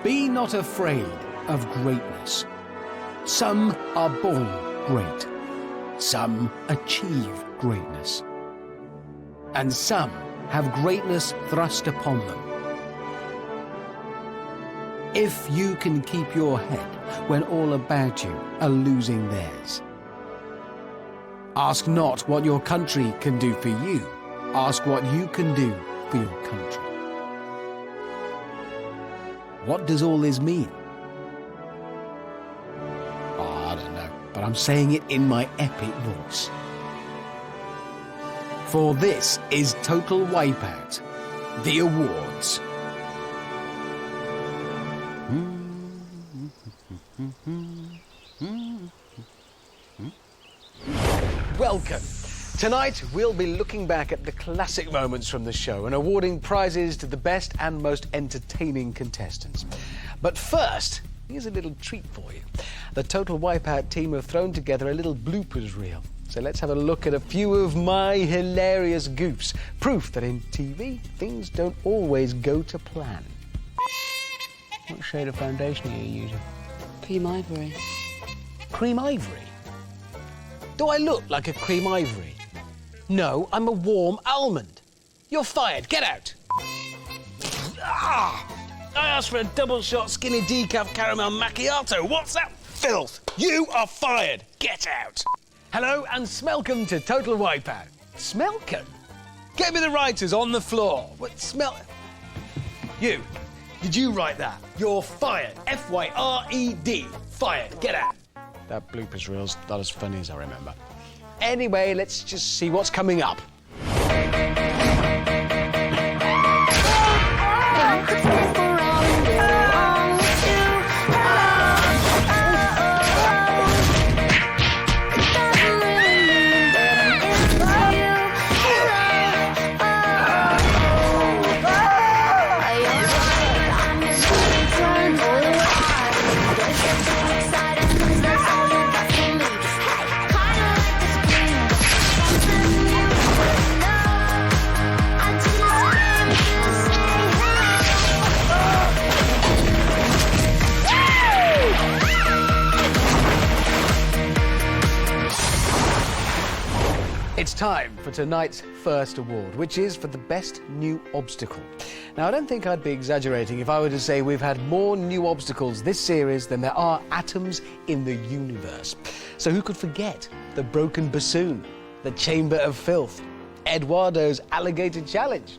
Be not afraid of greatness. Some are born great. Some achieve greatness. And some have greatness thrust upon them. If you can keep your head when all about you are losing theirs. Ask not what your country can do for you. Ask what you can do for your country. What does all this mean? Oh, I don't know, but I'm saying it in my epic voice. For this is Total Wipeout, the awards. Welcome. Tonight we'll be looking back at the classic moments from the show and awarding prizes to the best and most entertaining contestants. But first, here's a little treat for you. The Total Wipeout team have thrown together a little bloopers reel. So let's have a look at a few of my hilarious goofs. Proof that in TV, things don't always go to plan. What shade of foundation are you using? Cream ivory. Cream ivory? Do I look like a cream ivory? No, I'm a warm almond. You're fired. Get out. Ah! I asked for a double-shot skinny decaf caramel macchiato. What's that filth? You are fired. Get out. Hello and smelcome to Total Wipeout. Smelcome? Get me the writers on the floor. What smell? You. Did you write that? You're fired. F-Y-R-E-D. Fired. Get out. That bloopers reel's not as funny as I remember. Anyway, let's just see what's coming up. It's time for tonight's first award, which is for the best new obstacle. Now, I don't think I'd be exaggerating if I were to say we've had more new obstacles this series than there are atoms in the universe. So who could forget the broken bassoon, the chamber of filth, Eduardo's alligator challenge?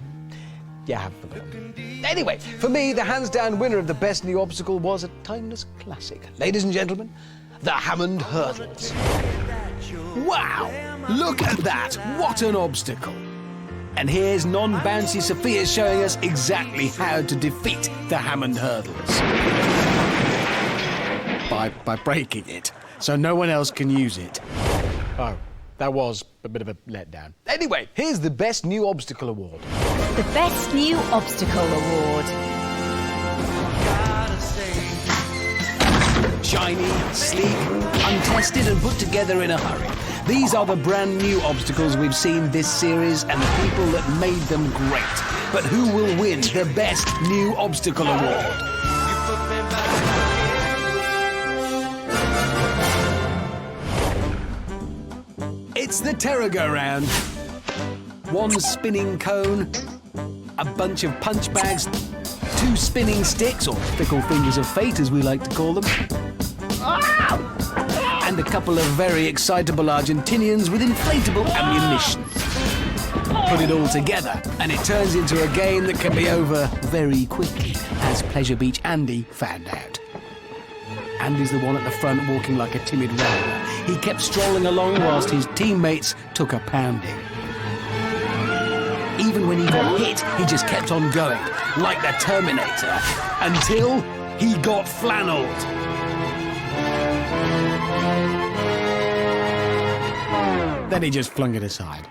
You have forgotten. Anyway, for me, the hands-down winner of the best new obstacle was a timeless classic. Ladies and gentlemen, the Hammonds Hurdles. Wow! Look at that! What an obstacle! And here's non-bouncy Sophia showing us exactly how to defeat the Hammonds Hurdles. By breaking it, so no one else can use it. Oh, that was a bit of a letdown. Anyway, here's the Best New Obstacle Award. The Best New Obstacle Award. Shiny, sleek, untested and put together in a hurry. These are the brand new obstacles we've seen this series and the people that made them great. But who will win the Best New Obstacle Award? It's the Terra-Go-Round. One spinning cone, a bunch of punch bags, 2 spinning sticks, or fickle fingers of fate as we like to call them, and a couple of very excitable Argentinians with inflatable ammunition. Put it all together, and it turns into a game that can be over very quickly, as Pleasure Beach Andy found out. Andy's the one at the front walking like a timid rider. He kept strolling along whilst his teammates took a pounding. Even when he got hit, he just kept on going, like the Terminator, until he got flannelled. Then he just flung it aside.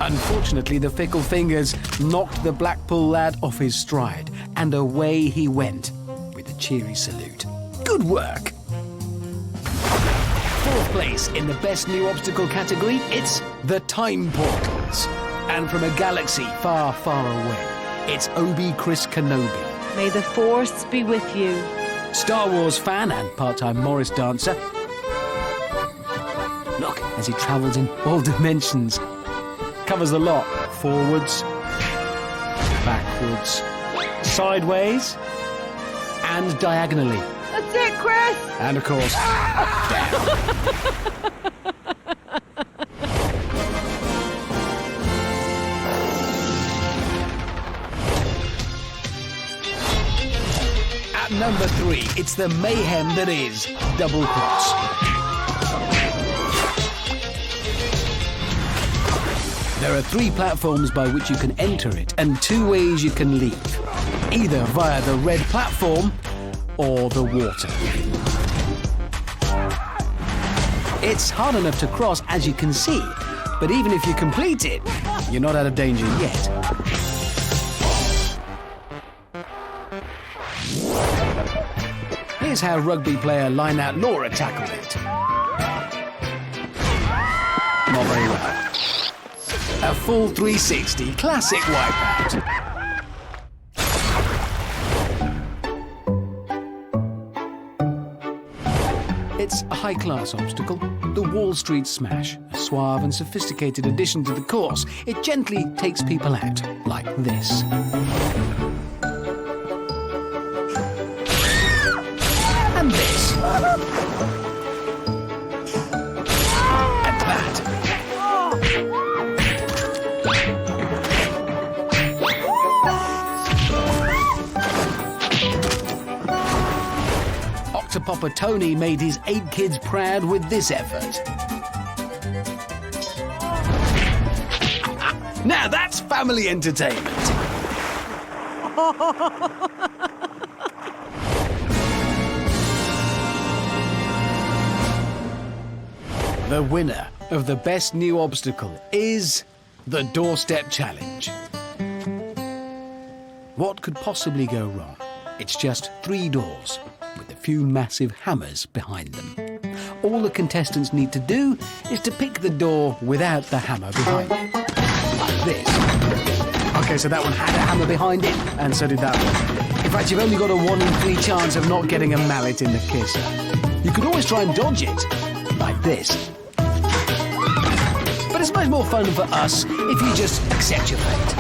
Unfortunately, the fickle fingers knocked the Blackpool lad off his stride, and away he went with a cheery salute. Good work! 4th place in the Best New Obstacle category, it's the Time Portals. And from a galaxy far, far away, it's Obi Chris Kenobi. May the Force be with you. Star Wars fan and part-time Morris dancer. Look, as he travels in all dimensions. Covers the lot. Forwards, backwards, sideways, and diagonally. That's it, Chris! And of course, down. At number 3, it's the mayhem that is Double Cross. There are 3 platforms by which you can enter it and 2 ways you can leave. Either via the red platform or the water. It's hard enough to cross, as you can see, but even if you complete it, you're not out of danger yet. Here's how rugby player line-out Youre tackled it. Not very well. A full 360 classic Wipeout. It's a high-class obstacle, the Wall Street Smash, a suave and sophisticated addition to the course. It gently takes people out, like this. And this. And that. Octopopper Tony made his 8 kids proud with this effort. Now that's family entertainment. The winner of the best new obstacle is the Doorstep Challenge. What could possibly go wrong? It's just 3 doors with a few massive hammers behind them. All the contestants need to do is to pick the door without the hammer behind it. Like this. Okay, so that one had a hammer behind it, and so did that one. In fact, you've only got a 1 in 3 chance of not getting a mallet in the kisser. You could always try and dodge it, like this. But it's much more fun for us if you just accept your fate.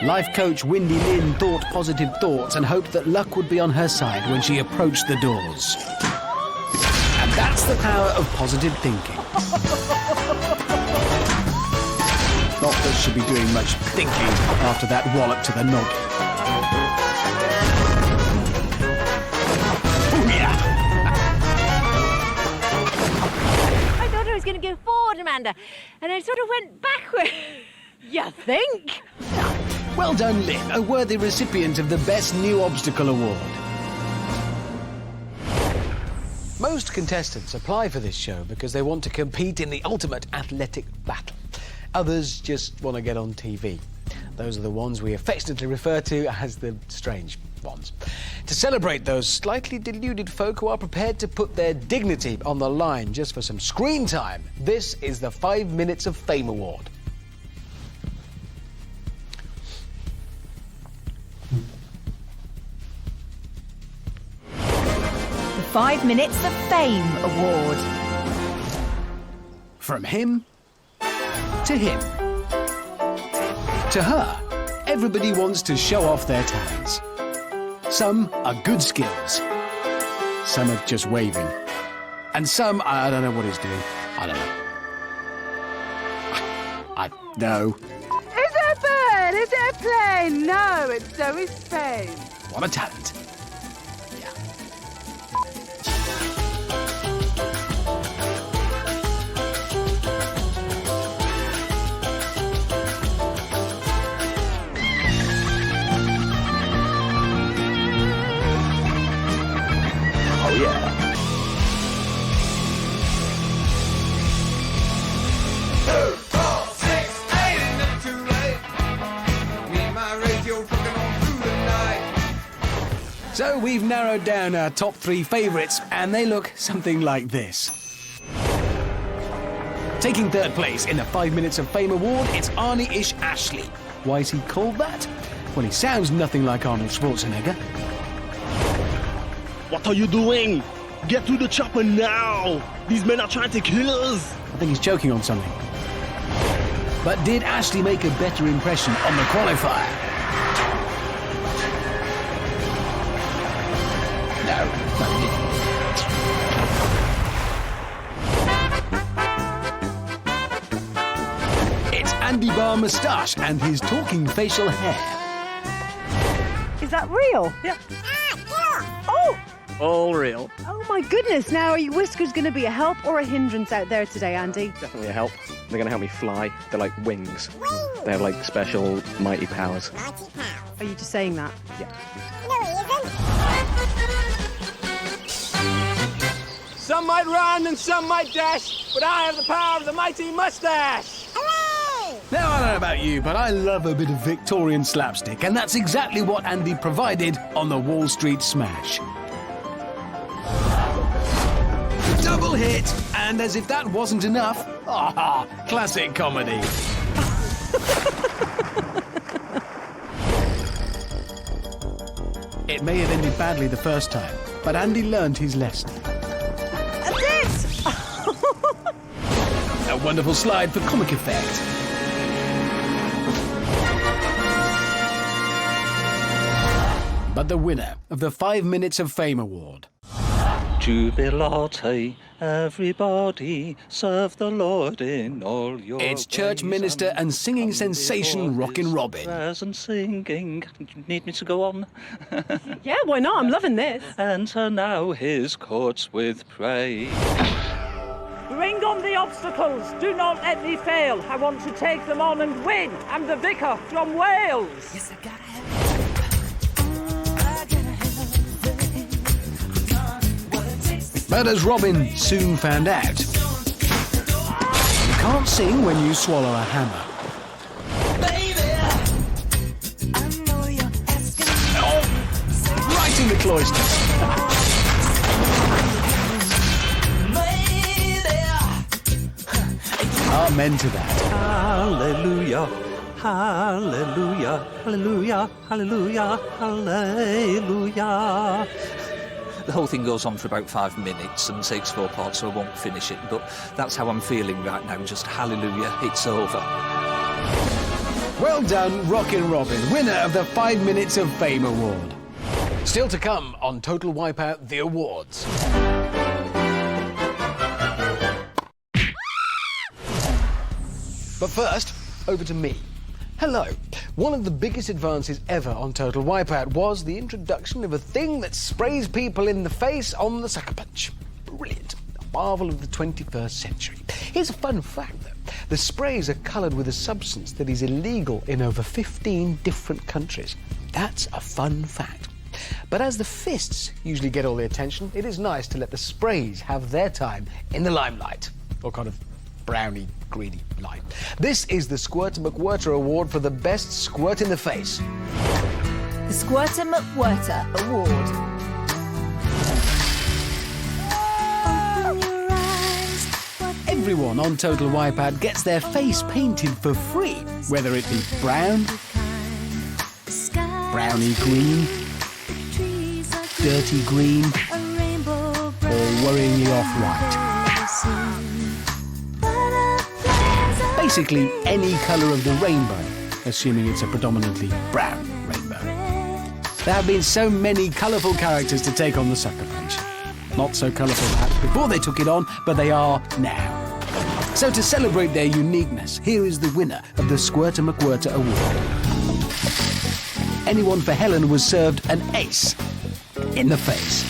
Life coach Windy Lynn thought positive thoughts and hoped that luck would be on her side when she approached the doors. And that's the power of positive thinking. Not that she'll be doing much thinking after that wallop to the noggin. Oh, yeah! I thought I was going to go forward, Amanda, and I sort of went backward. You think? Well done, Lynn, a worthy recipient of the Best New Obstacle Award. Most contestants apply for this show because they want to compete in the ultimate athletic battle. Others just want to get on TV. Those are the ones we affectionately refer to as the strange ones. To celebrate those slightly deluded folk who are prepared to put their dignity on the line just for some screen time, this is the 5 Minutes of Fame Award. The 5 Minutes of Fame Award. From him to him. To her, everybody wants to show off their talents. Some are good skills. Some are just waving. And some, I don't know what he's doing. I don't know. I know. Is it a bird? Is it a plane? No, it's Zoe's face. What a talent. Yeah. Oh, yeah. So we've narrowed down our top 3 favourites, and they look something like this. Taking third place in the 5 Minutes of Fame award, it's Arnie-ish Ashley. Why is he called that? Well, he sounds nothing like Arnold Schwarzenegger. What are you doing? Get to the chopper now! These men are trying to kill us! I think he's choking on something. But did Ashley make a better impression on the qualifier? No, he didn't. It's Andy Barr moustache and his talking facial hair. Is that real? Yeah. Oh! All real. Oh my goodness, now are your whiskers going to be a help or a hindrance out there today, Andy? Definitely a help. They're going to help me fly. They're like wings. They have like special mighty powers. Are you just saying that? Yeah. Some might run and some might dash, but I have the power of the mighty mustache. Now, I don't know about you, but I love a bit of Victorian slapstick, and that's exactly what Andy provided on the Wall Street Smash. Double hit, and as if that wasn't enough, classic comedy. It may have ended badly the first time, but Andy learned his lesson. That's it! A wonderful slide for comic effect. But the winner of the 5 Minutes of Fame award. Jubilate, everybody, serve the Lord in all your It's church minister and singing sensation Rockin' Robin. Prayers and singing. Need me to go on? Yeah, why not? I'm loving this. Enter now his courts with praise. Bring on the obstacles. Do not let me fail. I want to take them on and win. I'm the vicar from Wales. Yes, I gotta have it. But as Robin soon found out, you can't sing when you swallow a hammer. Oh, right in the cloisters. Amen to that. Hallelujah, hallelujah, hallelujah, hallelujah, hallelujah. The whole thing goes on for about 5 minutes and takes 4 parts, so I won't finish it. But that's how I'm feeling right now. Just hallelujah, it's over. Well done, Rockin' Robin, winner of the 5 Minutes of Fame award. Still to come on Total Wipeout, the awards. But first, over to me. Hello. One of the biggest advances ever on Total Wipeout was the introduction of a thing that sprays people in the face on the sucker punch. Brilliant. A marvel of the 21st century. Here's a fun fact, though. The sprays are coloured with a substance that is illegal in over 15 different countries. That's a fun fact. But as the fists usually get all the attention, it is nice to let the sprays have their time in the limelight. Or kind of browny, greedy light. This is the McWhirter Award for the best squirt in the face. The McWhirter Award. Everyone on Total Wipeout gets their face painted for free, whether it be brown, browny green, dirty green, or worryingly off-white. Basically, any colour of the rainbow, assuming it's a predominantly brown rainbow. There have been so many colourful characters to take on the sucker punch. Not so colourful perhaps before they took it on, but they are now. So to celebrate their uniqueness, here is the winner of the McWhirter Award. Anyone for Helen was served an ace in the face.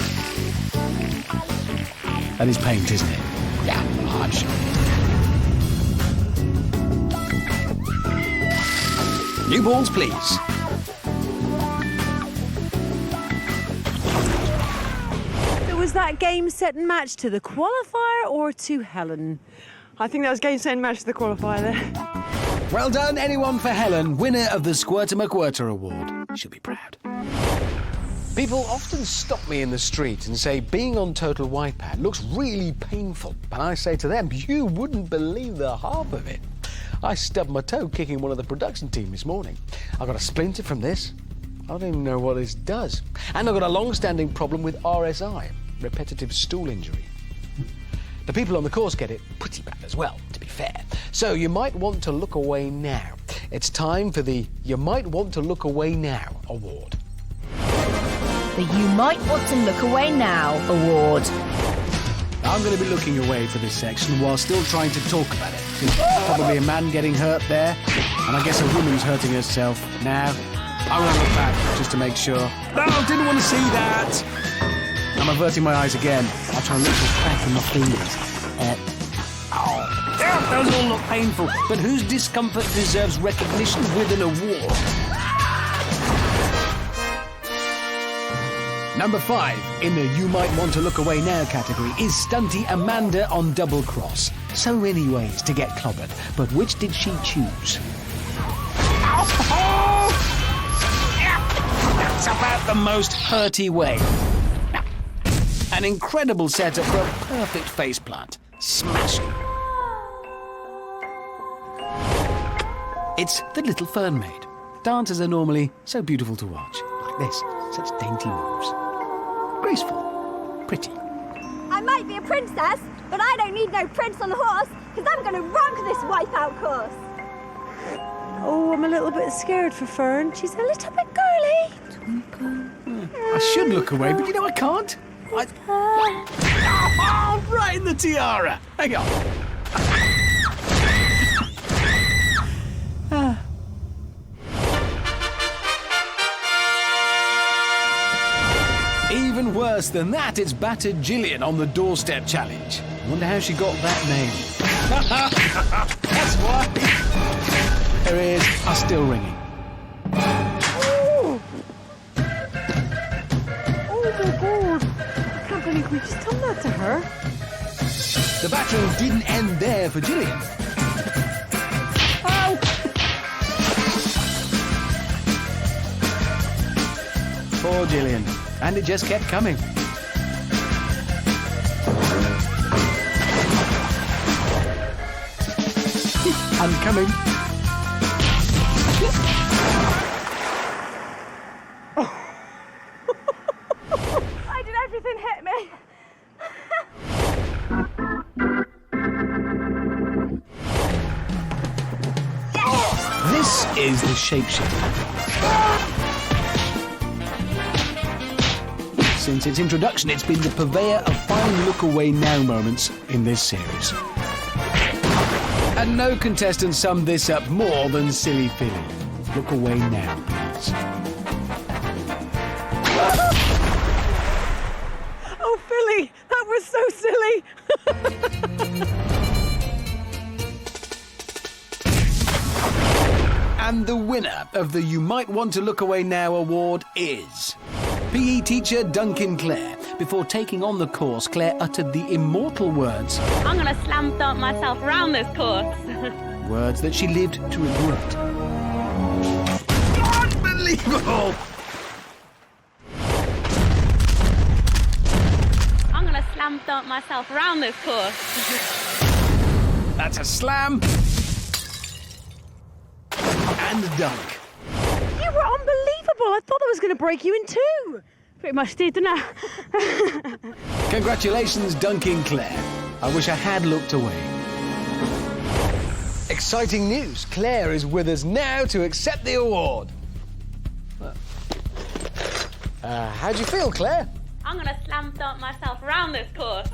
That is paint, isn't it? Yeah, I'm sure. New balls, please. Was that game, set and match to the qualifier or to Helen? I think that was game, set and match to the qualifier there. Well done, anyone for Helen, winner of the McWhirter Award. She'll be proud. People often stop me in the street and say being on Total Wipeout looks really painful. And I say to them, you wouldn't believe the half of it. I stubbed my toe kicking one of the production team this morning. I got a splinter from this. I don't even know what this does. And I've got a long-standing problem with RSI, repetitive stool injury. The people on the course get it pretty bad as well, to be fair. So you might want to look away now. It's time for the You Might Want to Look Away Now award. The You Might Want to Look Away Now award. I'm going to be looking away for this section while still trying to talk about it. There's probably a man getting hurt there, and I guess a woman's hurting herself. Now, I'm going to look back just to make sure. No, didn't want to see that. I'm averting my eyes again. I'll try and look for a crack in my fingers. Those all look painful, but whose discomfort deserves recognition with an award? Number 5 in the You Might Want to Look Away Now category is stunty Amanda on Double Cross. So many ways to get clobbered, but which did she choose? That's about the most hurty way. An incredible setup for a perfect faceplant. Smashing. It's the little fern maid. Dancers are normally so beautiful to watch. Like this, such dainty moves. Graceful, pretty. I might be a princess, but I don't need no prince on a horse, because I'm going to rock this Wipeout course. Oh, I'm a little bit scared for Fern. She's a little bit girly. I should look away, but you know I can't. Oh, right in the tiara. Hang on. Even worse than that, it's battered Gillian on the doorstep challenge. I wonder how she got that name. That's why. Her ears are still ringing. Oh my God. I can't believe we just done that to her. The battle didn't end there for Gillian. Oh! Poor Gillian. And it just kept coming. And coming. Why did everything hit me? This is the shapeshifter. Since its introduction, it's been the purveyor of fine look-away now moments in this series. And no contestant summed this up more than Silly Philly. Look away now, please. Oh, Philly, that was so silly. And the winner of the You Might Want to Look Away Now award is PE teacher Duncan Clare. Before taking on the course, Claire uttered the immortal words. I'm going to slam dunk myself around this course. Words that she lived to regret. Unbelievable! I'm going to slam dunk myself around this course. That's a slam. And a dunk. You were unbelievable. I thought I was going to break you in two. Pretty much did, didn't I? Congratulations, Duncan Clare. I wish I had looked away. Exciting news. Claire is with us now to accept the award. How do you feel, Claire? I'm going to slam dunk myself around this course.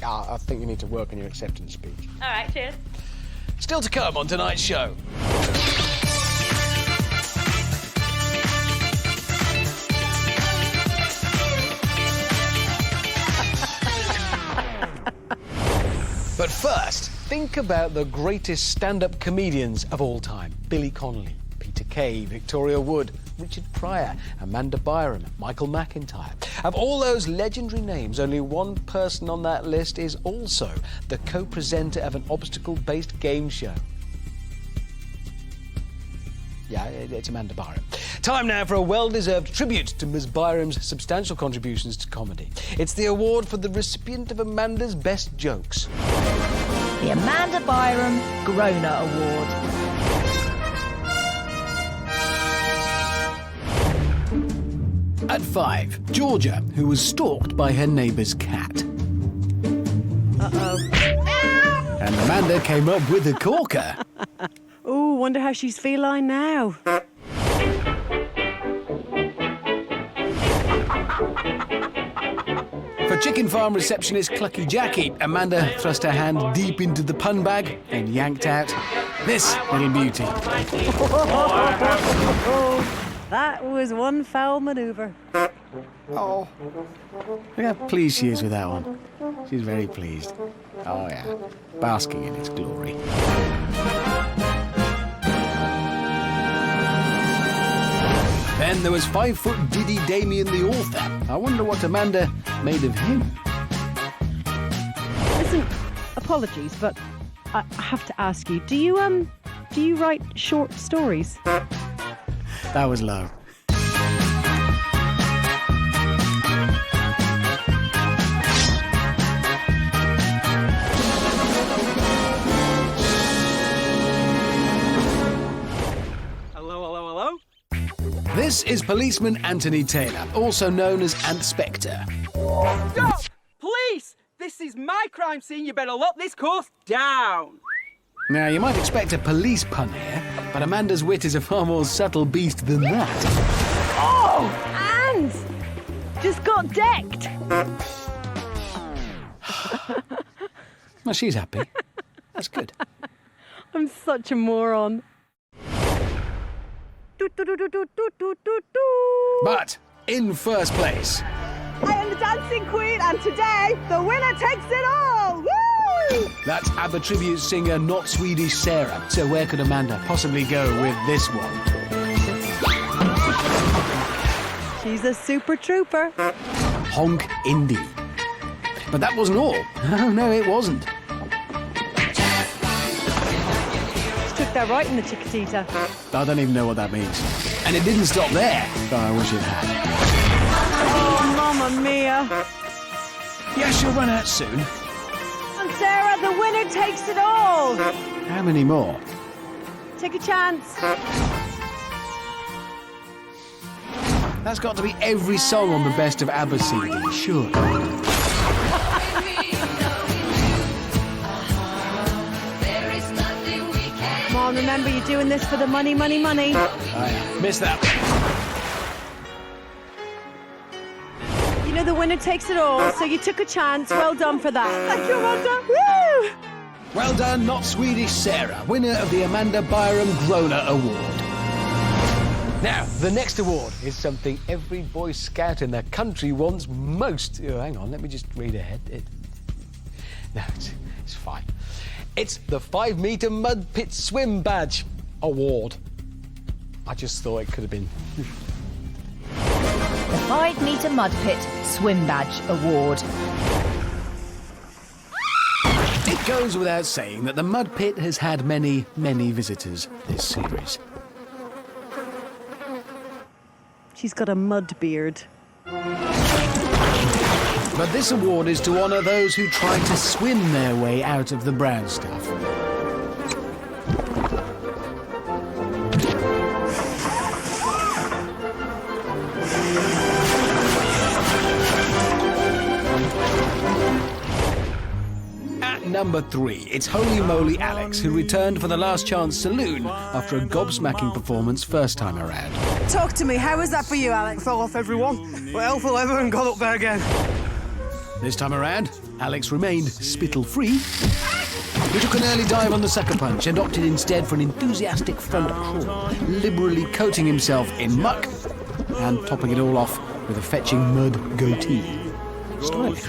I think you need to work on your acceptance speech. All right, cheers. Still to come on tonight's show. But first, think about the greatest stand-up comedians of all time. Billy Connolly, Peter Kay, Victoria Wood, Richard Pryor, Amanda Byram, Michael McIntyre. Of all those legendary names, only one person on that list is also the co-presenter of an obstacle-based game show. Yeah, it's Amanda Byram. Time now for a well-deserved tribute to Ms. Byram's substantial contributions to comedy. It's the award for the recipient of Amanda's best jokes. The Amanda Byram Groner Award. At 5, Georgia, who was stalked by her neighbour's cat. Uh-oh. And Amanda came up with a corker. Oh, wonder how she's feline now. For chicken farm receptionist Clucky Jackie, Amanda thrust her hand deep into the pun bag and yanked out this little beauty. That was one foul manoeuvre. Oh. Look how pleased she is with that one. She's very pleased. Oh, yeah. Basking in its glory. Then there was 5-foot Diddy Damien the author. I wonder what Amanda made of him. Listen, apologies, but I have to ask you, do you write short stories? That was low. Hello? This is policeman Anthony Taylor, also known as Ant Spectre. Stop! Police! This is my crime scene. You better lock this course down. Now, you might expect a police pun here, but Amanda's wit is a far more subtle beast than that. Oh! And just got decked. Well, she's happy. That's good. I'm such a moron. But in first place, I am the dancing queen, and today the winner takes it all! Woo! that's ABBA tribute singer Not Swedish Sarah. So where could Amanda possibly go with this one? She's a super trooper. Honk indeed. But that wasn't all. No, it wasn't. She took that right in the Chiquitita. I don't even know what that means. And it didn't stop there, though I wish it had. Oh, Mamma Mia. Yes, you'll run out soon. And Sarah, the winner takes it all. How many more? Take a chance. That's got to be every song on the Best of ABBA CD, sure. Come on, remember, you're doing this for the money, money, money. I missed that. You know, the winner takes it all, so you took a chance. Well done for that. Thank you, Amanda. Woo! Well done, Not Swedish Sarah, winner of the Amanda Byram Groner Award. Now, the next award is something every Boy Scout in the country wants most. Oh, hang on, let me just read ahead. No, it's fine. It's the 5-metre Mud Pit Swim Badge Award. I just thought it could have been... The 5-metre Mud Pit Swim Badge Award. It goes without saying that the Mud Pit has had many, many visitors this series. She's got a mud beard. But this award is to honour those who try to swim their way out of the brown stuff. At number 3, it's Holy Moly Alex, who returned for the Last Chance Saloon after a gobsmacking performance first time around. Talk to me, how was that for you, Alex? Fell off everyone, but hell for leather and got up there again. This time around, Alex remained spittle-free. He took an early dive on the sucker punch and opted instead for an enthusiastic front crawl, liberally coating himself in muck and topping it all off with a fetching mud goatee. Stylish.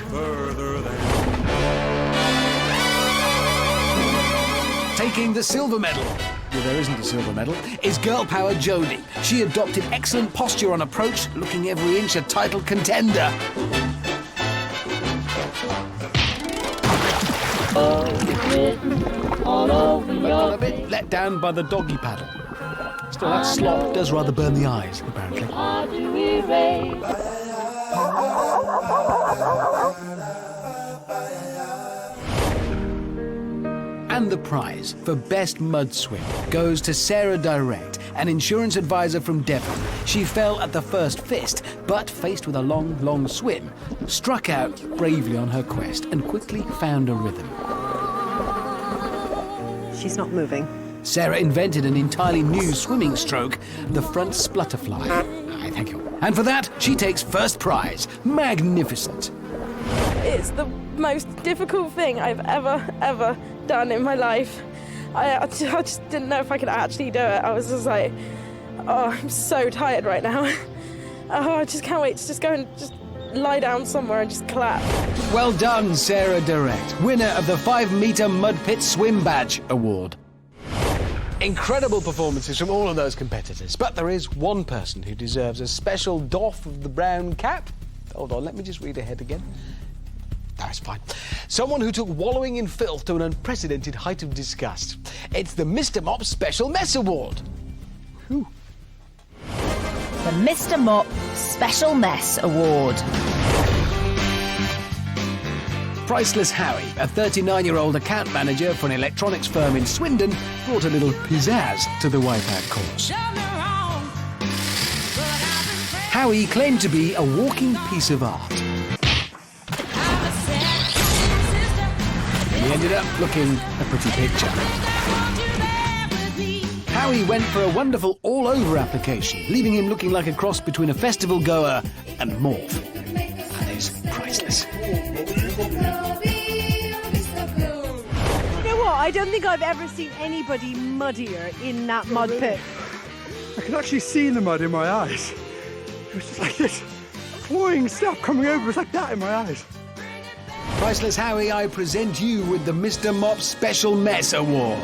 Taking the silver medal, well, there isn't a silver medal, is Girl Power Jodie. She adopted excellent posture on approach, looking every inch a title contender. Got a bit let down by the doggy paddle. Still, that slop does rather burn the eyes, apparently. And the prize for Best Mud Swim goes to Sarah Direct, an insurance advisor from Devon. She fell at the first fist, but faced with a long, long swim, struck out bravely on her quest and quickly found a rhythm. She's not moving. Sarah invented an entirely new swimming stroke, the front splutterfly. Aye, thank you. And for that, she takes first prize. Magnificent. It's the most difficult thing I've ever done in my life. I just didn't know if I could actually do it. I was just like, oh, I'm so tired right now. Oh, I just can't wait to just go and just lie down somewhere and just clap. Well done, Sarah Direct, winner of the 5-metre Mud Pit Swim Badge Award. Incredible performances from all of those competitors, but there is one person who deserves a special doff of the brown cap. Hold on, let me just read ahead again. That's fine. Someone who took wallowing in filth to an unprecedented height of disgust. It's the Mr. Mop Special Mess Award. Whew. The Mr. Mop Special Mess Award. Priceless Howie, a 39-year-old account manager for an electronics firm in Swindon, brought a little pizzazz to the Wipeout course. Howie claimed to be a walking piece of art. He ended up looking a pretty picture. Howie went for a wonderful all-over application, leaving him looking like a cross between a festival goer and a morph. That is priceless. You know what? I don't think I've ever seen anybody muddier in that mud pit. I could actually see the mud in my eyes. It was just like this cloying stuff coming over. It was like that in my eyes. Priceless Howie, I present you with the Mr. Mop Special Mess Award.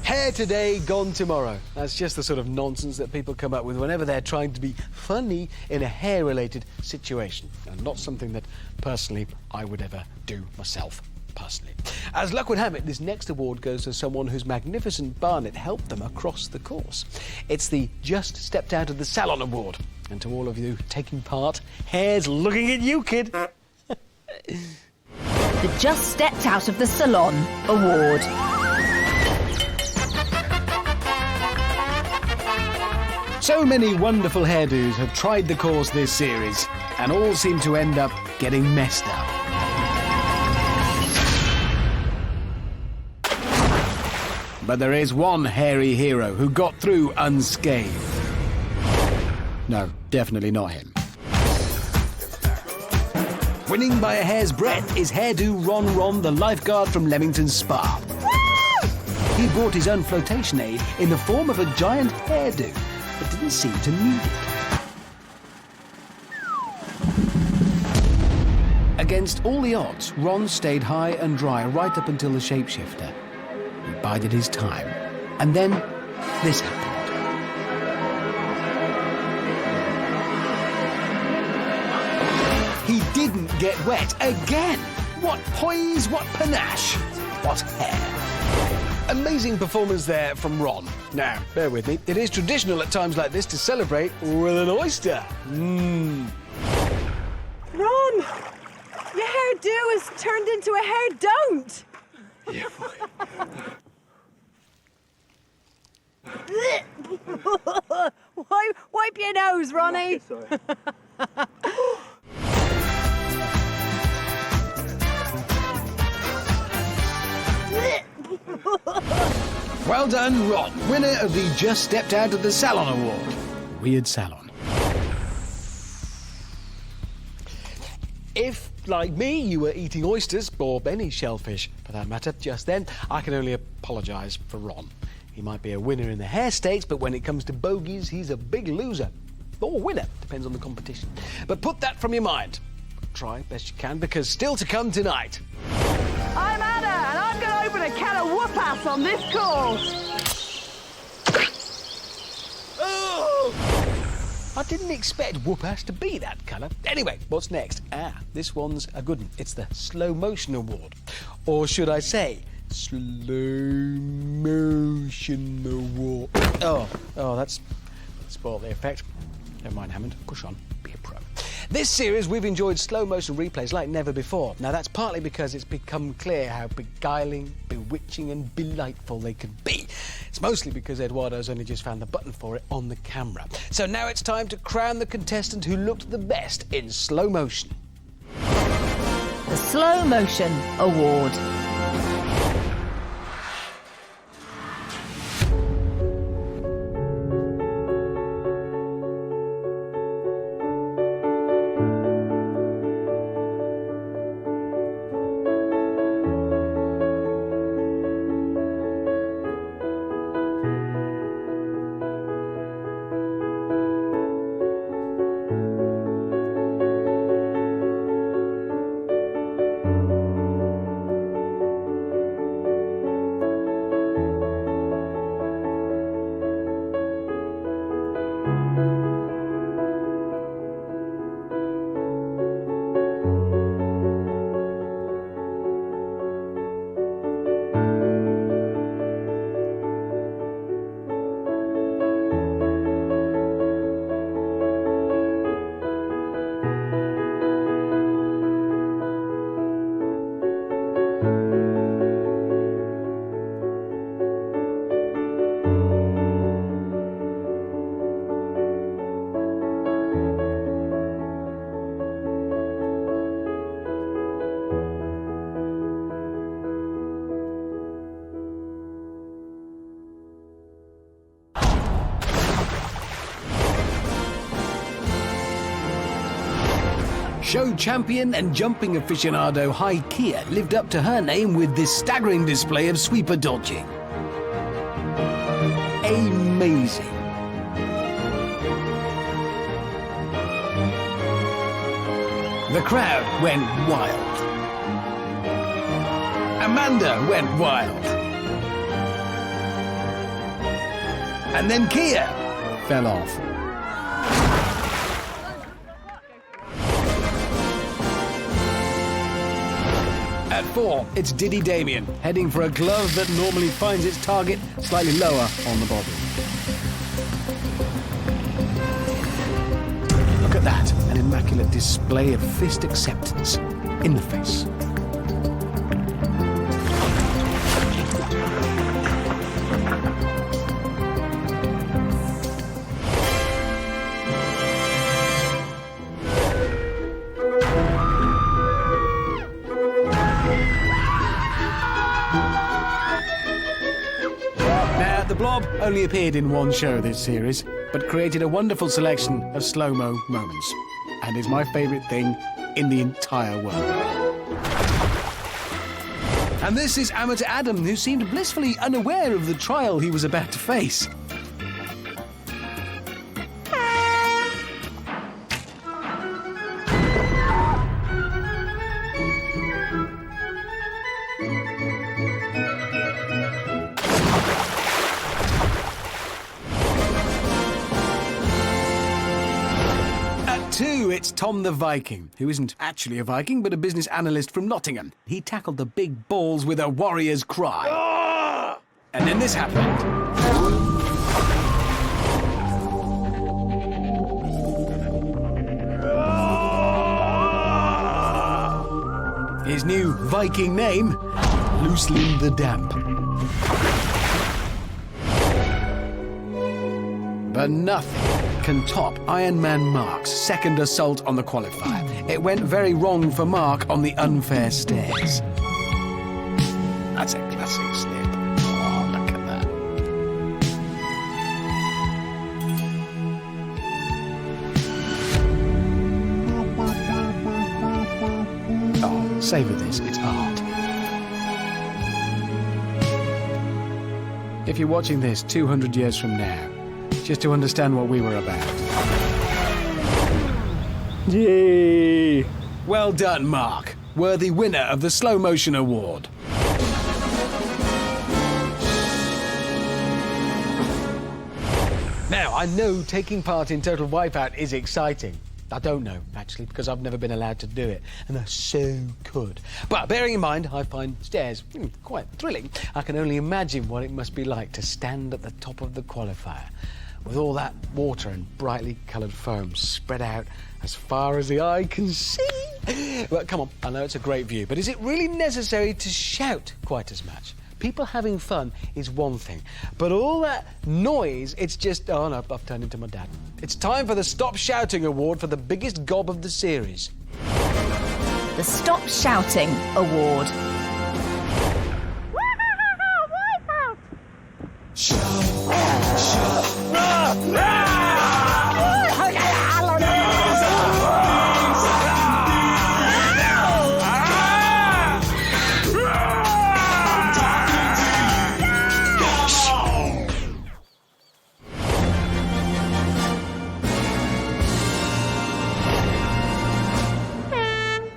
Hair today, gone tomorrow. That's just the sort of nonsense that people come up with whenever they're trying to be funny in a hair-related situation, and not something that, personally, I would ever do myself, personally. As luck would have it, this next award goes to someone whose magnificent barnet helped them across the course. It's the Just Stepped Out of the Salon Award. And to all of you taking part, hair's looking at you, kid. The Just Stepped Out of the Salon Award. So many wonderful hairdos have tried the course this series, and all seem to end up getting messed up. But there is one hairy hero who got through unscathed. No, definitely not him. Winning by a hair's breadth is hairdo Ron, the lifeguard from Leamington Spa. He brought his own flotation aid in the form of a giant hairdo, but didn't seem to need it. Against all the odds, Ron stayed high and dry right up until the shapeshifter. He bided his time. And then this happened. He didn't get wet again. What poise, what panache, what hair. Amazing performance there from Ron. Now, bear with me. It is traditional at times like this to celebrate with an oyster. Ron! Your hairdo has turned into a hair don't! Yeah, Wipe your nose, Ronnie. Sorry. Well done, Ron, winner of the Just Stepped Out of the Salon Award. Weird Salon. If, like me, you were eating oysters, or any shellfish for that matter, just then, I can only apologise for Ron. He might be a winner in the hair stakes, but when it comes to bogies, he's a big loser. Or winner, depends on the competition. But put that from your mind. Try best you can, because still to come tonight. I'm Anna, and I'm going to open a can of whoop-ass on this course. I didn't expect whoop-ass to be that colour. Anyway, what's next? This one's a good one. It's the Slow Motion Award. Or should I say, Slow Motion Award. That's spoiled the effect. Never mind, Hammond. Push on. Be a pro. This series, we've enjoyed slow-motion replays like never before. Now, that's partly because it's become clear how beguiling, bewitching and delightful they can be. It's mostly because Eduardo's only just found the button for it on the camera. So now it's time to crown the contestant who looked the best in slow motion. The Slow Motion Award. Show champion and jumping aficionado Hai Kia lived up to her name with this staggering display of sweeper dodging. Amazing. The crowd went wild. Amanda went wild. And then Kia fell off. At 4, it's Diddy Damien, heading for a glove that normally finds its target slightly lower on the body. Look at that, an immaculate display of fist acceptance in the face. The Blob only appeared in one show this series, but created a wonderful selection of slow-mo moments, and is my favourite thing in the entire world. And this is amateur Adam, who seemed blissfully unaware of the trial he was about to face. It's Tom the Viking, who isn't actually a Viking, but a business analyst from Nottingham. He tackled the big balls with a warrior's cry. Ah! And then this happened. His new Viking name, Loosely the Damp. But nothing can top Iron Man Mark's second assault on the qualifier. It went very wrong for Mark on the unfair stairs. That's a classic snip. Oh, look at that. Oh, savour this, it's hard. If you're watching this 200 years from now, just to understand what we were about. Yay! Well done, Mark. Worthy winner of the Slow Motion Award. Now, I know taking part in Total Wipeout is exciting. I don't know, actually, because I've never been allowed to do it, and they're so good. But bearing in mind I find stairs quite thrilling, I can only imagine what it must be like to stand at the top of the qualifier with all that water and brightly coloured foam spread out as far as the eye can see. Well, come on, I know it's a great view, but is it really necessary to shout quite as much? People having fun is one thing, but all that noise, it's just... Oh, no, I've turned into my dad. It's time for the Stop Shouting Award for the biggest gob of the series. The Stop Shouting Award.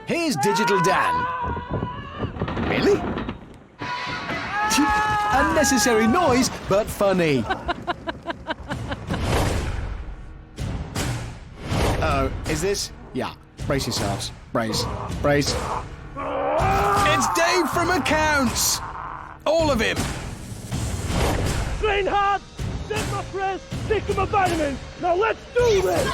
Here's Digital Dan. Really? Unnecessary noise, but funny. Oh, is this? Yeah. Brace yourselves. Brace. Brace. It's Dave from Accounts! All of him! Train hard, set my press, stick to my vitamins. Now let's do this!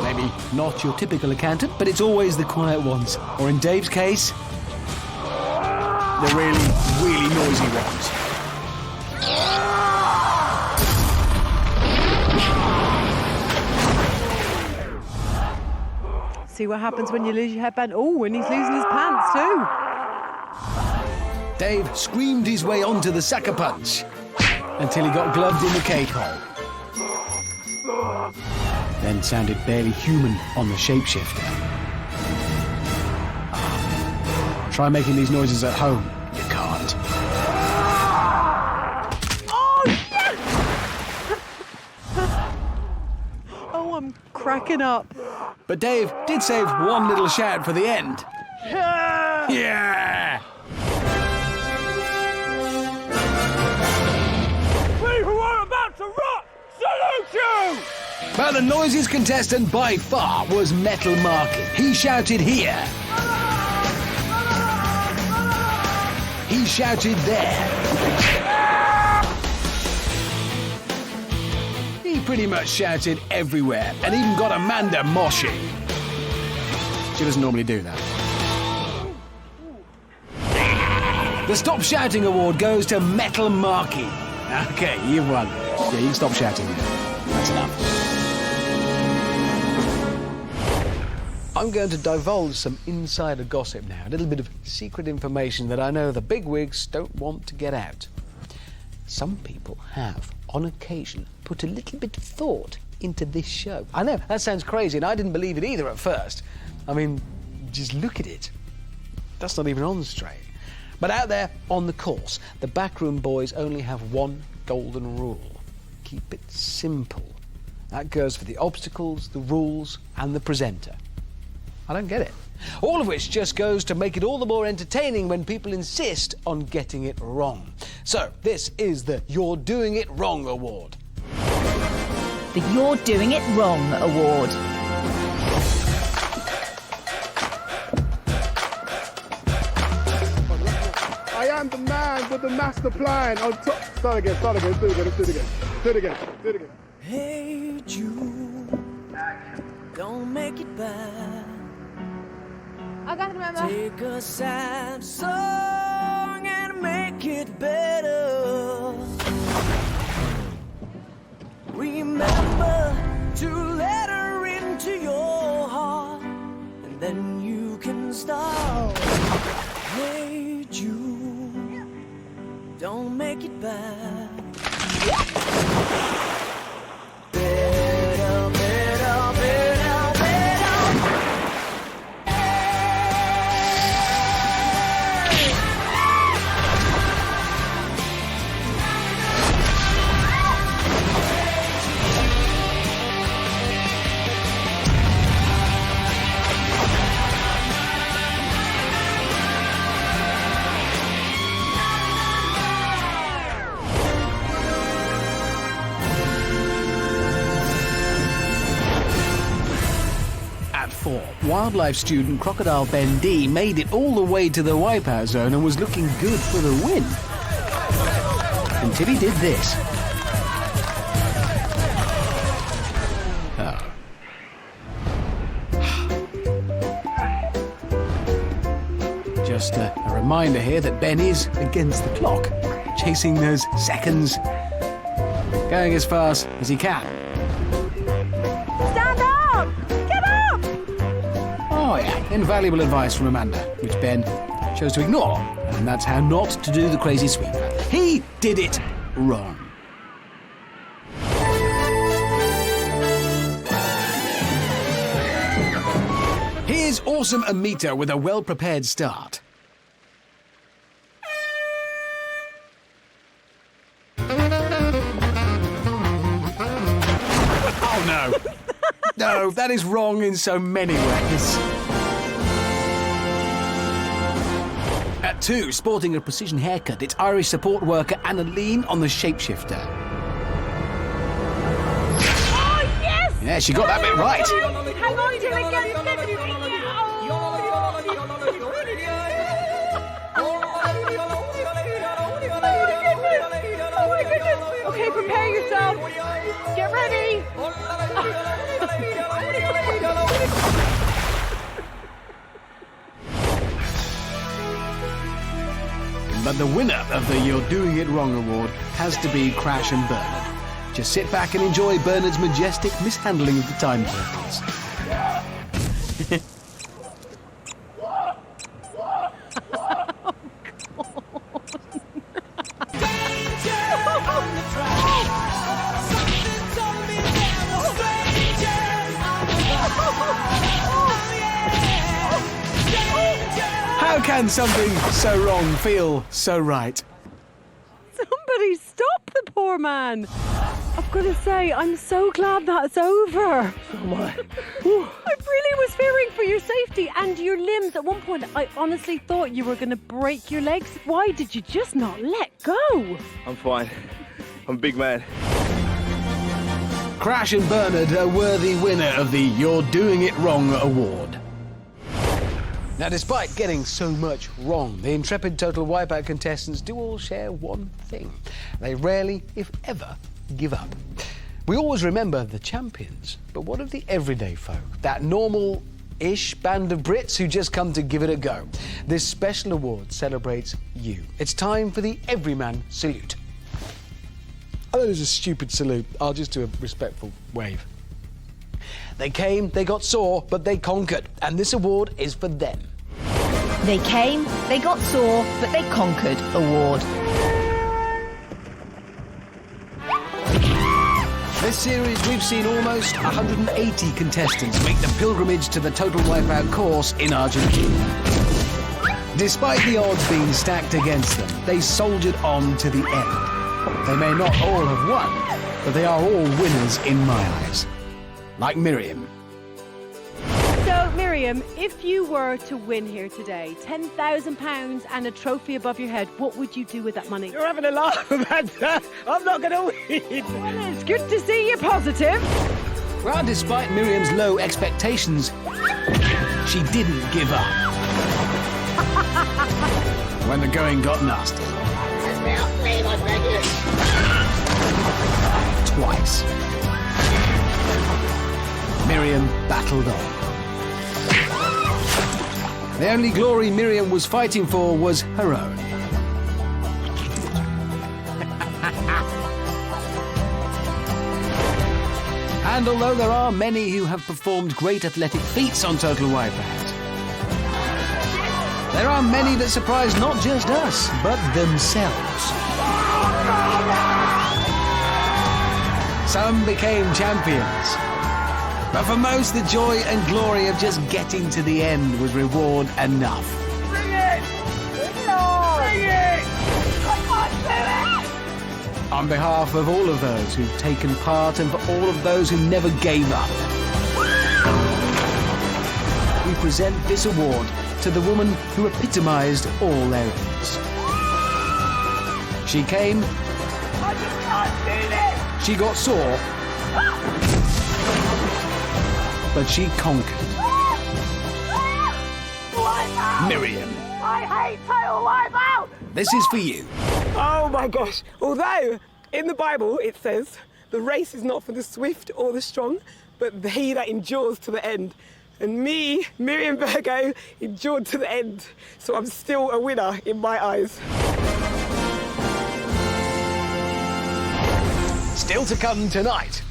Maybe not your typical accountant, but it's always the quiet ones. Or in Dave's case, the really, really noisy ones. See what happens when you lose your headband. Oh, and he's losing his pants too. Dave screamed his way onto the sucker punch until he got gloved in the cake hole. Then sounded barely human on the shapeshifter. Try making these noises at home. You can't. Oh, yes! Oh, I'm cracking up. But Dave did save one little shout for the end. Yeah! Yeah! We who are about to rock, salute you! But the noisiest contestant by far was Metal Market. He shouted here. He shouted there. He pretty much shouted everywhere and even got Amanda moshing. She doesn't normally do that. The Stop Shouting Award goes to Metal Market. Okay, you've won. Yeah, you can stop shouting now. That's enough. I'm going to divulge some insider gossip now, a little bit of secret information that I know the bigwigs don't want to get out. Some people have, on occasion, put a little bit of thought into this show. I know, that sounds crazy, and I didn't believe it either at first. I mean, just look at it. That's not even on straight. But out there, on the course, the Backroom Boys only have one golden rule. Keep it simple. That goes for the obstacles, the rules, and the presenter. I don't get it. All of which just goes to make it all the more entertaining when people insist on getting it wrong. So, this is the You're Doing It Wrong Award. The You're Doing It Wrong Award. I am the man with the master plan on top. Start again, do it again. Hey Jude, don't make it bad. I got it, remember. Take a sad song and make it better. Remember to let her into your heart, and then you can start. Hey Jude, don't make it bad. Better, better, better, better. 4, wildlife student Crocodile Ben D made it all the way to the wipeout zone and was looking good for the win. Until he did this. Oh. Just a reminder here that Ben is against the clock, chasing those seconds, going as fast as he can. Stand up! Get up! Oh yeah, invaluable advice from Amanda, which Ben chose to ignore, and that's how not to do the crazy sweep. He did it wrong. Here's Awesome Amita with a well-prepared start. Oh no! No, that is wrong in so many ways. At 2, sporting a precision haircut, it's Irish support worker Anna Lean on the shapeshifter. Oh, yes! Yeah, she got that bit right. Hang on to it, get it. Oh my goodness! Okay, prepare yourself. Get ready. But the winner of the You're Doing It Wrong award has to be Crash and Bernard. Just sit back and enjoy Bernard's majestic mishandling of the timetables. How can something so wrong feel so right? Somebody stop the poor man. I've got to say, I'm so glad that's over. So am I. I really was fearing for your safety and your limbs. At one point, I honestly thought you were going to break your legs. Why did you just not let go? I'm fine. I'm a big man. Crash and Bernard, a worthy winner of the You're Doing It Wrong award. Now, despite getting so much wrong, the intrepid Total Wipeout contestants do all share one thing. They rarely, if ever, give up. We always remember the champions, but what of the everyday folk? That normal-ish band of Brits who just come to give it a go. This special award celebrates you. It's time for the Everyman Salute. I know it's a stupid salute. I'll just do a respectful wave. They came, they got sore, but they conquered, and this award is for them. They came, they got sore, but they conquered award. This series, we've seen almost 180 contestants make the pilgrimage to the Total Wipeout course in Argentina. Despite the odds being stacked against them, they soldiered on to the end. They may not all have won, but they are all winners in my eyes. Like Miriam. So, Miriam, if you were to win here today, £10,000 and a trophy above your head, what would you do with that money? You're having a laugh, Amanda. I'm not going to win. Well, it's good to see you positive. Well, despite Miriam's low expectations, she didn't give up. When the going got nasty. Twice. Miriam battled on. The only glory Miriam was fighting for was her own. And although there are many who have performed great athletic feats on Total Wipeout, there are many that surprise not just us, but themselves. Some became champions. But for most, the joy and glory of just getting to the end was reward enough. Bring it! Bring it! I can't do it! On behalf of all of those who've taken part and for all of those who never gave up, we present this award to the woman who epitomized all there is. She came, I just can't do this! she got sore, but she conquered. Miriam, I hate Total Wipeout! this is for you. Oh my gosh. Although in the Bible it says the race is not for the swift or the strong, but he that endures to the end. And me, Miriam Virgo, endured to the end. So I'm still a winner in my eyes. Still to come tonight.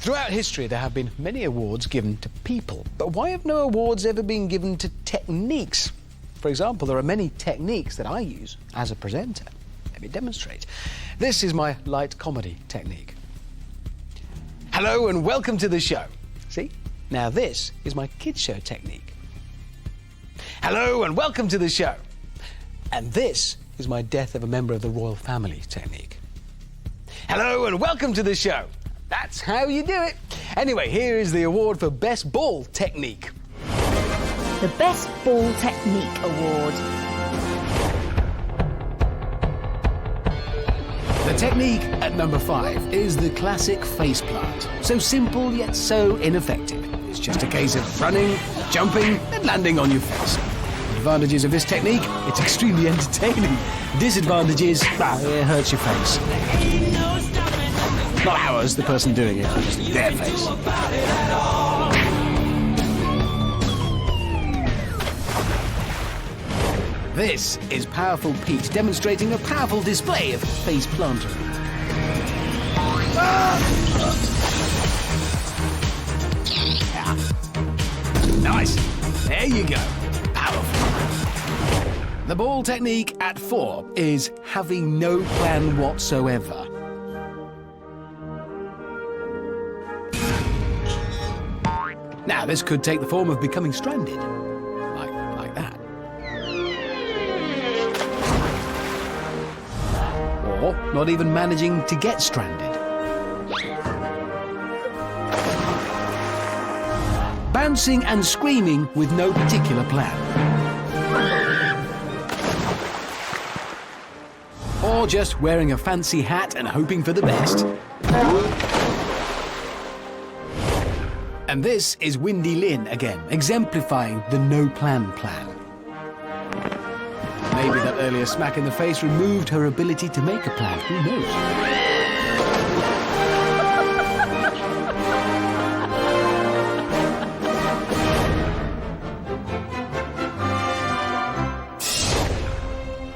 Throughout history, there have been many awards given to people. But why have no awards ever been given to techniques? For example, there are many techniques that I use as a presenter. Let me demonstrate. This is my light comedy technique. Hello and welcome to the show. See? Now this is my kids show technique. Hello and welcome to the show. And this is my death of a member of the royal family technique. Hello and welcome to the show. That's how you do it. Anyway, here is the award for Best Ball Technique. The Best Ball Technique Award. The technique at number 5 is the classic face plant. So simple yet so ineffective. It's just a case of running, jumping and landing on your face. Advantages of this technique, it's extremely entertaining. Disadvantages, it hurts your face. Not ours, the person doing it, just their face. This is Powerful Pete demonstrating a powerful display of face planter. Nice. There you go. Powerful. The ball technique at 4 is having no plan whatsoever. Now, this could take the form of becoming stranded. Like that. Or not even managing to get stranded. Bouncing and screaming with no particular plan. Or just wearing a fancy hat and hoping for the best. And this is Windy Lynn again, exemplifying the no-plan plan. Maybe that earlier smack in the face removed her ability to make a plan, who knows?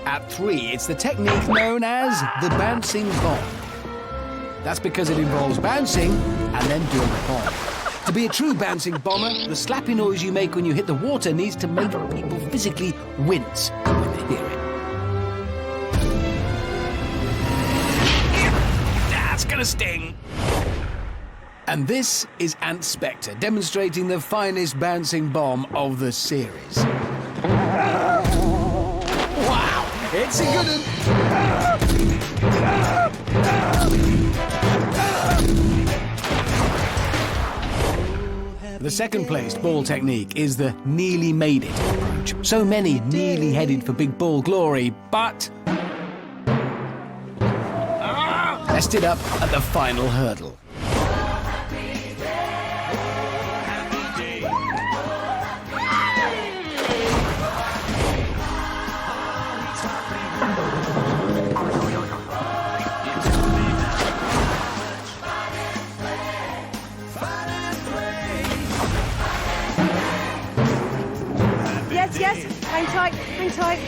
At 3, it's the technique known as the bouncing bomb. That's because it involves bouncing and then doing a bomb. To be a true bouncing bomber, the slappy noise you make when you hit the water needs to make people physically wince when they hear it. That's gonna sting. And this is Ant Spectre, demonstrating the finest bouncing bomb of the series. Wow, it's a good one. The second placed ball technique is the nearly made it approach. So many nearly headed for big ball glory, but messed it up at the final hurdle. Yes, hang tight, hang tight.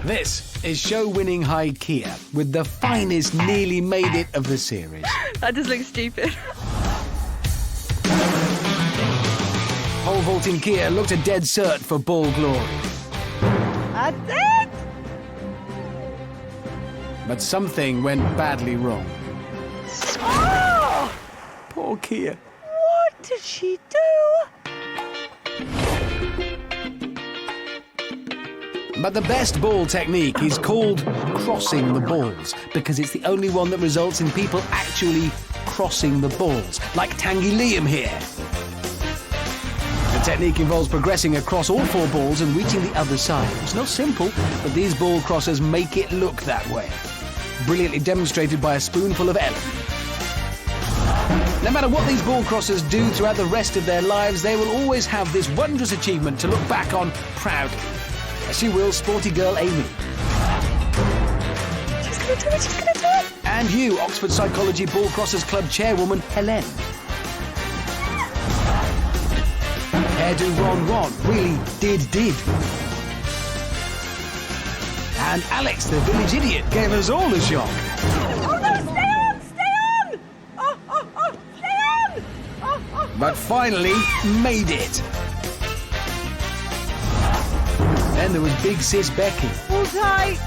This is show-winning high Kia with the finest nearly made it of the series. That does look stupid. Pole vaulting Kia looked a dead cert for ball glory. That's it! But something went badly wrong. Oh! Poor Kia. What did she do? But the best ball technique is called crossing the balls, because it's the only one that results in people actually crossing the balls, like Tangy Liam here. The technique involves progressing across all 4 balls and reaching the other side. It's not simple, but these ball crossers make it look that way. Brilliantly demonstrated by a spoonful of Ellen. No matter what these ball crossers do throughout the rest of their lives, they will always have this wondrous achievement to look back on proudly. As she will, sporty girl Amy. She's gonna do it, she's gonna do it! And you, Oxford Psychology Ball Crossers Club chairwoman Helen. Hairdo Ron really did. And Alex, the village idiot, gave us all a shock. Oh no, stay on! Oh, stay on! Oh. But finally made it. Then there was big sis Becky. Hold tight.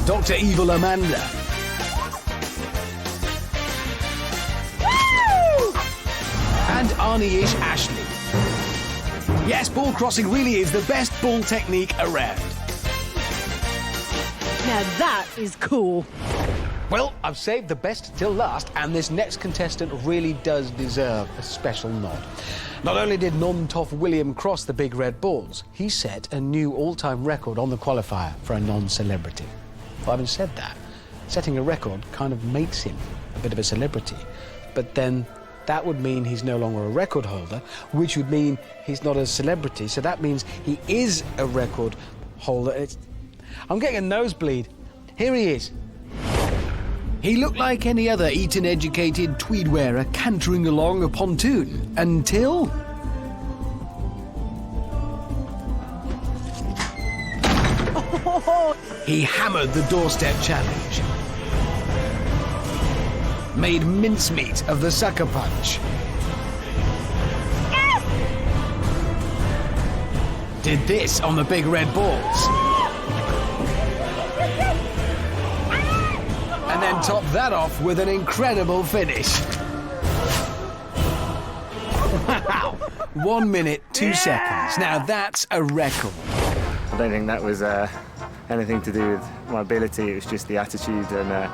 Dr. Evil Amanda. And Arnie-ish Ashley. Yes, ball crossing really is the best ball technique around. Now that is cool. Well, I've saved the best till last, and this next contestant really does deserve a special nod. Not only did non-toff William cross the big red balls, he set a new all-time record on the qualifier for a non-celebrity. Well, having said that, setting a record kind of makes him a bit of a celebrity. But then that would mean he's no longer a record holder, which would mean he's not a celebrity. So that means he is a record holder. I'm getting a nosebleed. Here he is. He looked like any other Eton-educated tweed wearer cantering along a pontoon until... he hammered the doorstep challenge. Made mincemeat of the sucker punch. Did this on the big red balls. And then topped that off with an incredible finish. Wow! 1 minute, 2 seconds. Now that's a record. I don't think that was anything to do with my ability. It was just the attitude and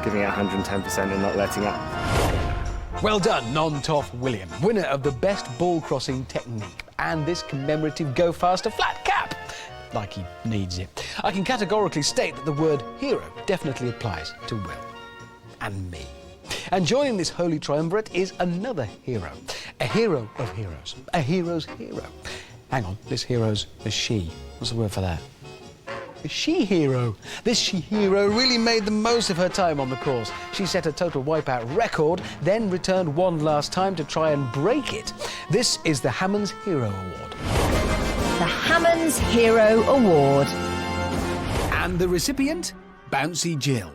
giving it 110% and not letting up. Well done, non-toff William, winner of the best ball crossing technique and this commemorative Go Faster flat cap. Like he needs it. I can categorically state that the word hero definitely applies to Will and me. And joining this holy triumvirate is another hero. A hero of heroes. A hero's hero. Hang on, this hero's a she. What's the word for that? A she-hero. This she-hero really made the most of her time on the course. She set a total wipeout record, then returned one last time to try and break it. This is the Hammonds Hero Award. The Hammonds Hero Award. And the recipient? Bouncy Jill.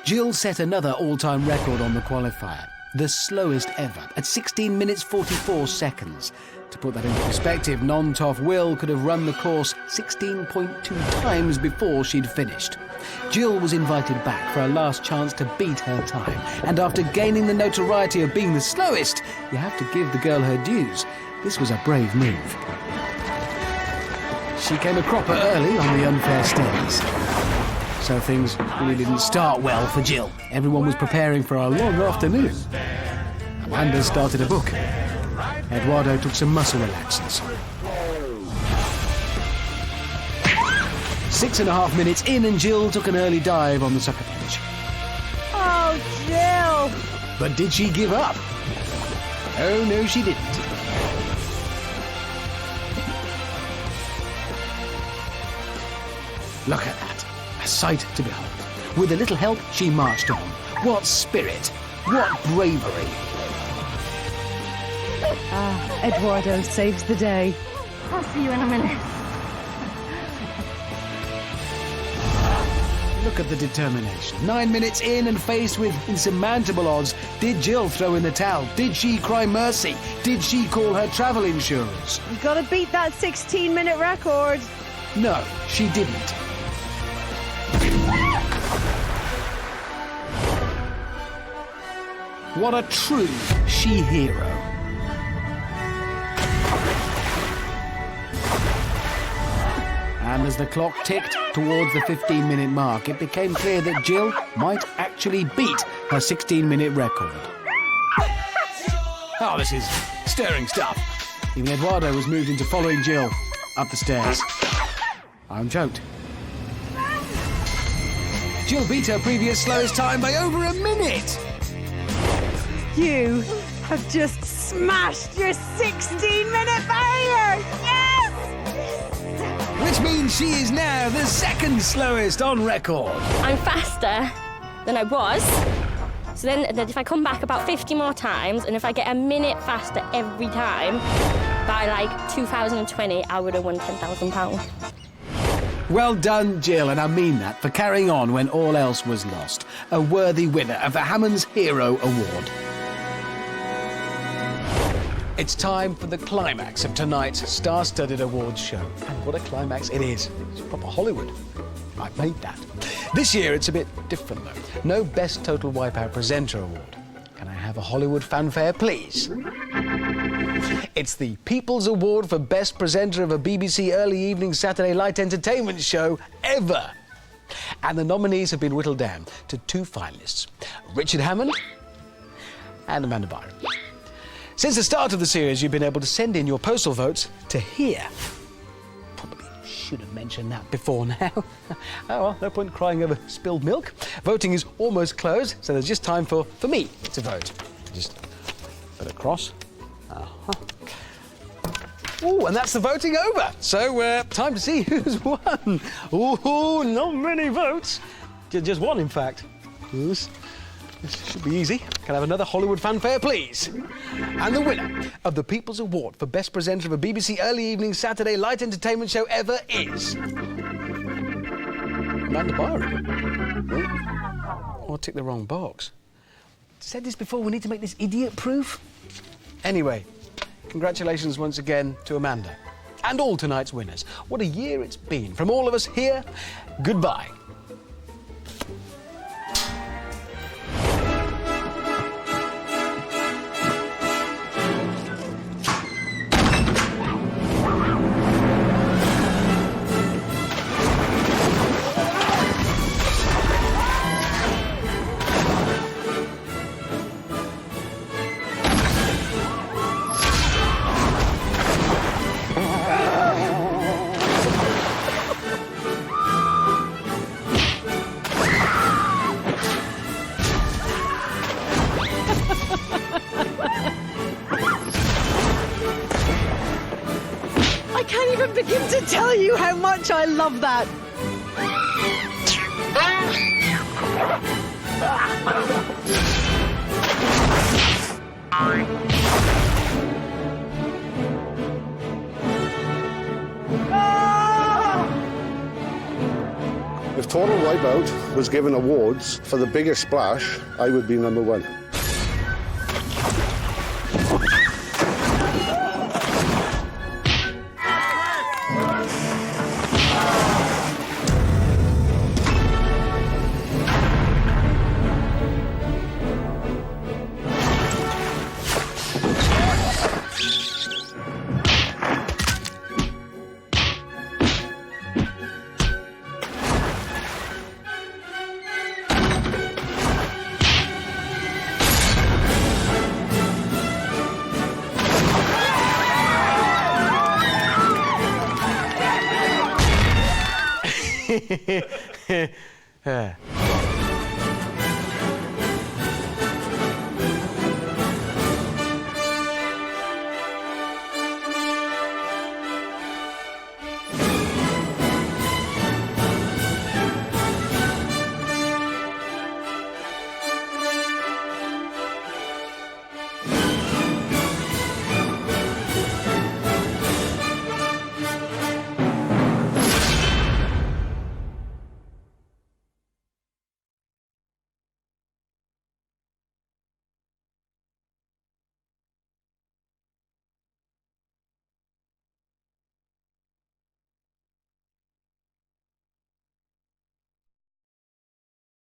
Jill set another all-time record on the qualifier, the slowest ever, at 16 minutes 44 seconds. To put that into perspective, non-toff Will could have run the course 16.2 times before she'd finished. Jill was invited back for a last chance to beat her time, and after gaining the notoriety of being the slowest, you have to give the girl her dues. This was a brave move. She came a cropper early on the unfair stairs. So things really didn't start well for Jill. Everyone was preparing for a long afternoon. Amanda started a book. Eduardo took some muscle relaxers. 6.5 minutes in and Jill took an early dive on the sucker punch. Oh, Jill! But did she give up? Oh, no, she didn't. Look at that. A sight to behold. With a little help, she marched on. What spirit! What bravery! Eduardo saves the day. I'll see you in a minute. Look at the determination. 9 minutes in and faced with insurmountable odds. Did Jill throw in the towel? Did she cry mercy? Did she call her travel insurance? You gotta beat that 16-minute record. No, she didn't. What a true she-hero. And as the clock ticked towards the 15-minute mark, it became clear that Jill might actually beat her 16-minute record. Oh, this is stirring stuff. Even Eduardo was moved into following Jill up the stairs. I'm choked. Jill beat her previous slowest time by over a minute. You have just smashed your 16-minute barrier! Yes! Which means she is now the second slowest on record. I'm faster than I was. So then if I come back about 50 more times, and if I get a minute faster every time, by like 2020, I would have won £10,000. Well done, Jill, and I mean that, for carrying on when all else was lost. A worthy winner of the Hammonds Hero Award. It's time for the climax of tonight's star-studded awards show. And what a climax it is. It's proper Hollywood. I made that. This year it's a bit different, though. No Best Total Wipeout Presenter Award. Can I have a Hollywood fanfare, please? It's the People's Award for Best Presenter of a BBC Early Evening Saturday Light Entertainment Show ever. And the nominees have been whittled down to 2 finalists, Richard Hammond and Amanda Byram. Since the start of the series, you've been able to send in your postal votes to here. Probably should have mentioned that before now. Oh well, no point crying over spilled milk. Voting is almost closed, so there's just time for me to vote. Just put a cross. Oh, and that's the voting over. So, time to see who's won. Oh, not many votes. Just one, in fact. This should be easy. Can I have another Hollywood fanfare, please? And the winner of the People's Award for Best Presenter of a BBC Early Evening Saturday Light Entertainment Show ever is Amanda Byram. Oh, I ticked the wrong box. Said this before, we need to make this idiot-proof. Anyway, congratulations once again to Amanda and all tonight's winners. What a year it's been. From all of us here, goodbye. I can't even begin to tell you how much I love that. If Total Wipeout was given awards for the biggest splash, I would be number 1.